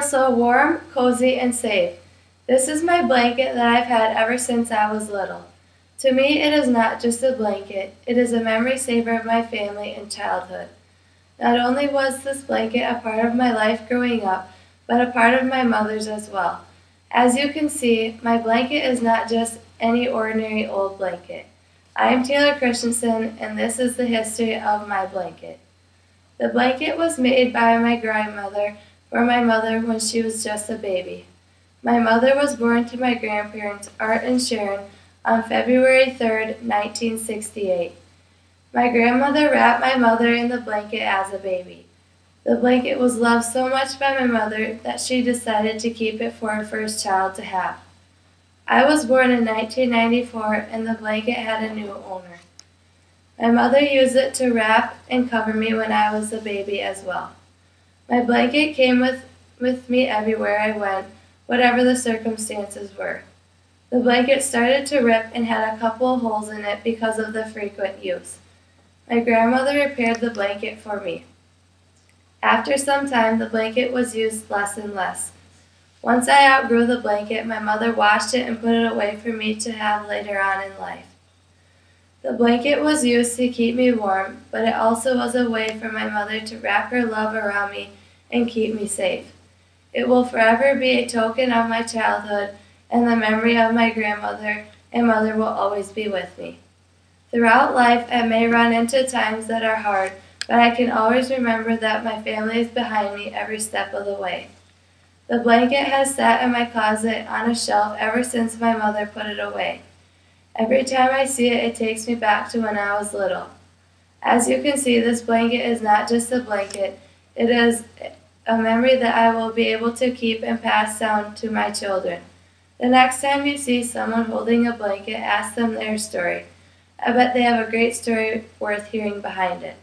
feels so warm, cozy, and safe. This is my blanket that I've had ever since I was little. To me, it is not just a blanket, it is a memory saver of my family and childhood. Not only was this blanket a part of my life growing up, but a part of my mother's as well. As you can see, my blanket is not just any ordinary old blanket. I am Taylor Christensen, and this is the history of my blanket. The blanket was made by my grandmother for my mother when she was just a baby. My mother was born to my grandparents, Art and Sharon, on February 3, 1968. My grandmother wrapped my mother in the blanket as a baby. The blanket was loved so much by my mother that she decided to keep it for her first child to have. I was born in 1994 and the blanket had a new owner. My mother used it to wrap and cover me when I was a baby as well. My blanket came with me everywhere I went, whatever the circumstances were. The blanket started to rip and had a couple of holes in it because of the frequent use. My grandmother repaired the blanket for me. After some time, the blanket was used less and less. Once I outgrew the blanket, my mother washed it and put it away for me to have later on in life. The blanket was used to keep me warm, but it also was a way for my mother to wrap her love around me and keep me safe. It will forever be a token of my childhood, and the memory of my grandmother and mother will always be with me. Throughout life, I may run into times that are hard, but I can always remember that my family is behind me every step of the way. The blanket has sat in my closet on a shelf ever since my mother put it away. Every time I see it, it takes me back to when I was little. As you can see, this blanket is not just a blanket, it is a memory that I will be able to keep and pass down to my children. The next time you see someone holding a blanket, ask them their story. I bet they have a great story worth hearing behind it.